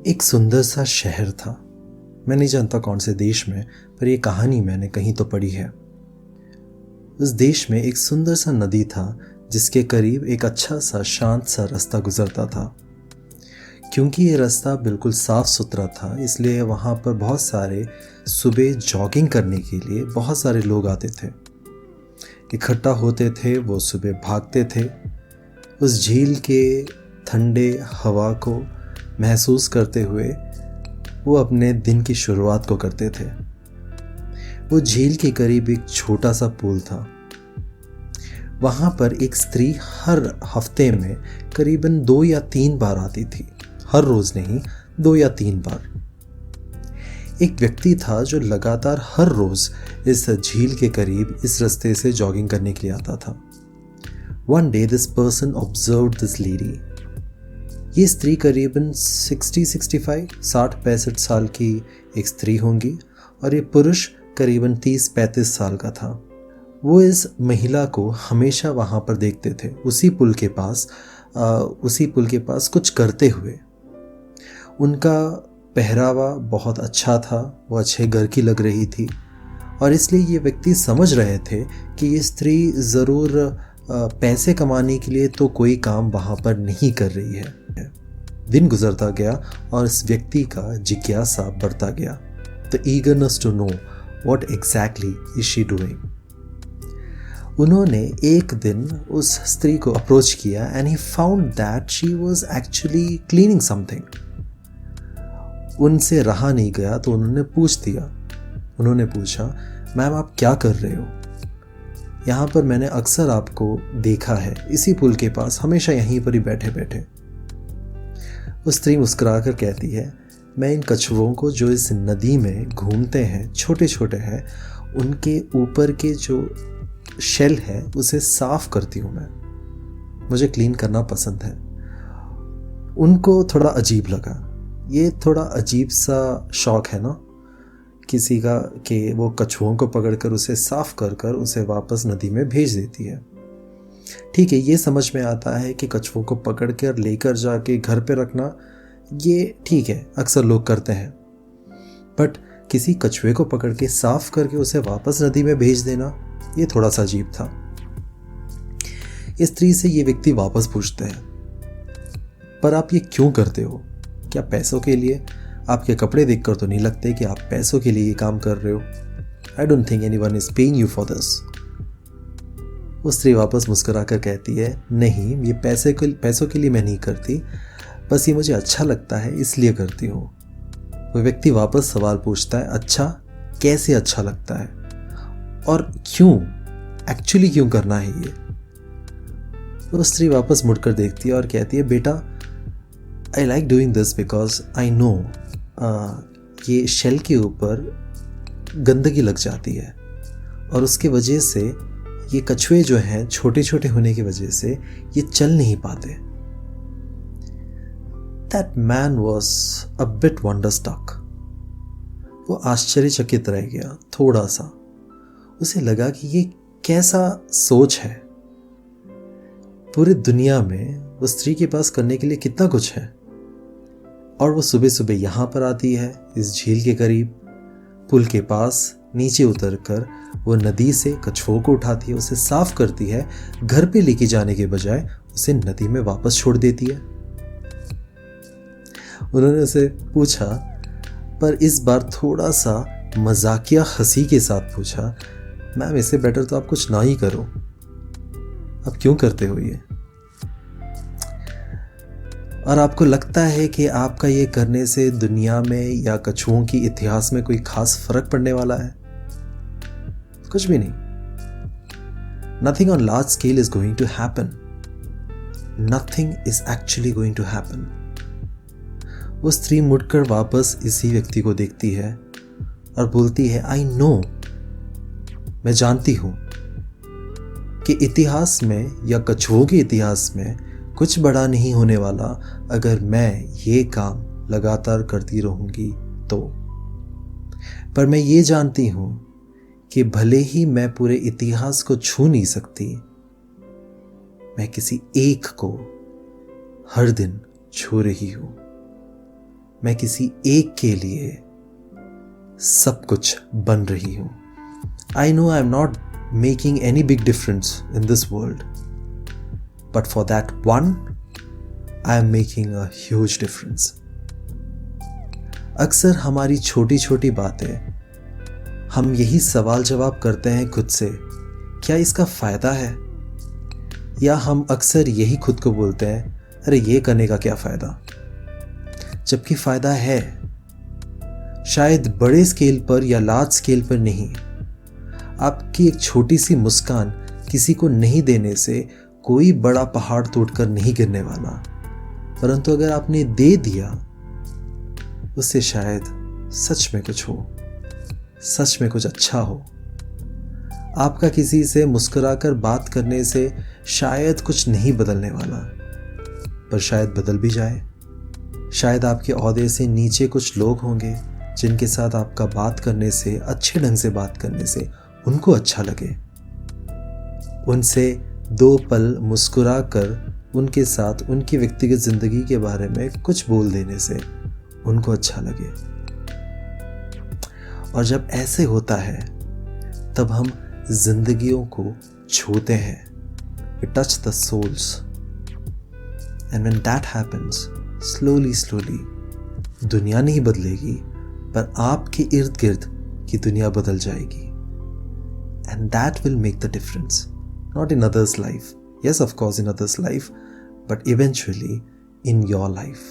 एक सुंदर सा शहर था। मैं नहीं जानता कौन से देश में, पर यह कहानी मैंने कहीं तो पढ़ी है। उस देश में एक सुंदर सा नदी था जिसके करीब एक अच्छा सा शांत सा रास्ता गुजरता था। क्योंकि ये रास्ता बिल्कुल साफ सुथरा था, इसलिए वहाँ पर बहुत सारे सुबह जॉगिंग करने के लिए बहुत सारे लोग आते थे, इकट्ठा होते थे। वो सुबह भागते थे, उस झील के ठंडे हवा को महसूस करते हुए वो अपने दिन की शुरुआत को करते थे। वो झील के करीब एक छोटा सा पुल था। वहाँ पर एक स्त्री हर हफ्ते में करीबन 2 या 3 बार आती थी। हर रोज़ नहीं, 2 या 3 बार। एक व्यक्ति था जो लगातार हर रोज़ इस झील के करीब इस रास्ते से जॉगिंग करने के लिए आता था। One day this person observed this lady. ये स्त्री करीबन 60-65 साल की एक स्त्री होंगी और ये पुरुष करीबन 30-35 साल का था। वो इस महिला को हमेशा वहाँ पर देखते थे, उसी पुल के पास कुछ करते हुए। उनका पहरावा बहुत अच्छा था, वो अच्छे घर की लग रही थी और इसलिए ये व्यक्ति समझ रहे थे कि ये स्त्री ज़रूर पैसे कमाने के लिए तो कोई काम वहाँ पर नहीं कर रही है। दिन गुजरता गया और इस व्यक्ति का जिज्ञासा बढ़ता गया। The eagerness to know what exactly is she doing. उन्होंने एक दिन उस स्त्री को अप्रोच किया and he found that she was actually cleaning something. उनसे रहा नहीं गया तो उन्होंने पूछ दिया। उन्होंने पूछा, मैम आप क्या कर रहे हो? यहाँ पर मैंने अक्सर आपको देखा है, इसी पुल के पास, हमेशा यहीं पर ही बैठे बैठे। उस स्त्री मुस्कुराकर कहती है, मैं इन कछुओं को जो इस नदी में घूमते हैं, छोटे छोटे हैं, उनके ऊपर के जो शेल है उसे साफ करती हूँ मैं। मुझे क्लीन करना पसंद है। उनको थोड़ा अजीब लगा। ये थोड़ा अजीब सा शौक है ना किसी का, कि वो कछुओं को पकड़कर उसे साफ कर कर उसे वापस नदी में भेज देती है। ठीक है, ये समझ में आता है कि कछुओं को पकड़ कर लेकर जाके घर पे रखना, ये ठीक है, अक्सर लोग करते हैं। बट किसी कछुए को पकड़ के साफ करके उसे वापस नदी में भेज देना, ये थोड़ा सा अजीब था। इस स्त्री से ये व्यक्ति वापस पूछते हैं, पर आप ये क्यों करते हो? क्या पैसों के लिए? आपके कपड़े देखकर तो नहीं लगते कि आप पैसों के लिए ये काम कर रहे हो। I don't think anyone is paying you for this. वो स्त्री वापस मुस्कुराकर कहती है, नहीं, ये पैसों के लिए मैं नहीं करती, बस ये मुझे अच्छा लगता है इसलिए करती हूँ। वो व्यक्ति वापस सवाल पूछता है, अच्छा, कैसे अच्छा लगता है और क्यों, एक्चुअली क्यों करना है ये? वो स्त्री वापस मुड़कर देखती है और कहती है, बेटा, I like doing this because I know ये शेल के ऊपर गंदगी लग जाती है और उसके वजह से ये कछुए जो हैं छोटे छोटे होने की वजह से ये चल नहीं पाते। That man was a bit wonderstruck. वो आश्चर्यचकित रह गया थोड़ा सा। उसे लगा कि ये कैसा सोच है। पूरी दुनिया में उस स्त्री के पास करने के लिए कितना कुछ है और वो सुबह सुबह यहाँ पर आती है, इस झील के करीब पुल के पास नीचे उतरकर वो नदी से कछुओं को उठाती है, उसे साफ करती है, घर पे लेके जाने के बजाय उसे नदी में वापस छोड़ देती है। उन्होंने उसे पूछा, पर इस बार थोड़ा सा मजाकिया हंसी के साथ पूछा, मैम इससे बेटर तो आप कुछ ना ही करो। आप क्यों करते हो ये? और आपको लगता है कि आपका ये करने से दुनिया में या कछुओं की इतिहास में कोई खास फर्क पड़ने वाला है? कुछ भी नहीं। Nothing on large scale is going to happen. Nothing is actually going to happen. वो स्त्री मुड़कर वापस इसी व्यक्ति को देखती है और बोलती है, आई नो, मैं जानती हूं कि इतिहास में या कछुओं के इतिहास में कुछ बड़ा नहीं होने वाला अगर मैं ये काम लगातार करती रहूंगी तो। पर मैं ये जानती हूं कि भले ही मैं पूरे इतिहास को छू नहीं सकती, मैं किसी एक को हर दिन छू रही हूं। मैं किसी एक के लिए सब कुछ बन रही हूं। I know I am not making any big difference in this world, but for that one I am making a huge difference. अक्सर हमारी छोटी छोटी बातें, हम यही सवाल जवाब करते हैं खुद से, क्या इसका फायदा है? या हम अक्सर यही खुद को बोलते हैं, अरे ये करने का क्या फायदा? जबकि फायदा है, शायद बड़े स्केल पर या लार्ज स्केल पर नहीं। आपकी एक छोटी सी मुस्कान किसी को नहीं देने से कोई बड़ा पहाड़ तोड़कर नहीं गिरने वाला, परंतु अगर आपने दे दिया, उससे शायद सच में कुछ हो, सच में कुछ अच्छा हो। आपका किसी से मुस्कुराकर बात करने से शायद कुछ नहीं बदलने वाला, पर शायद बदल भी जाए। शायद आपके ओहदे से नीचे कुछ लोग होंगे जिनके साथ आपका बात करने से, अच्छे ढंग से बात करने से उनको अच्छा लगे। उनसे 2 पल मुस्कुरा कर उनके साथ उनकी व्यक्तिगत जिंदगी के बारे में कुछ बोल देने से उनको अच्छा लगे। और जब ऐसे होता है तब हम जिंदगियों को छूते हैं। We touch the souls. And when that happens, slowly, दुनिया नहीं बदलेगी, पर आपके इर्द गिर्द की दुनिया बदल जाएगी। And that will make the difference. Not in others' life. Yes, of course, in others' life, but eventually in your life.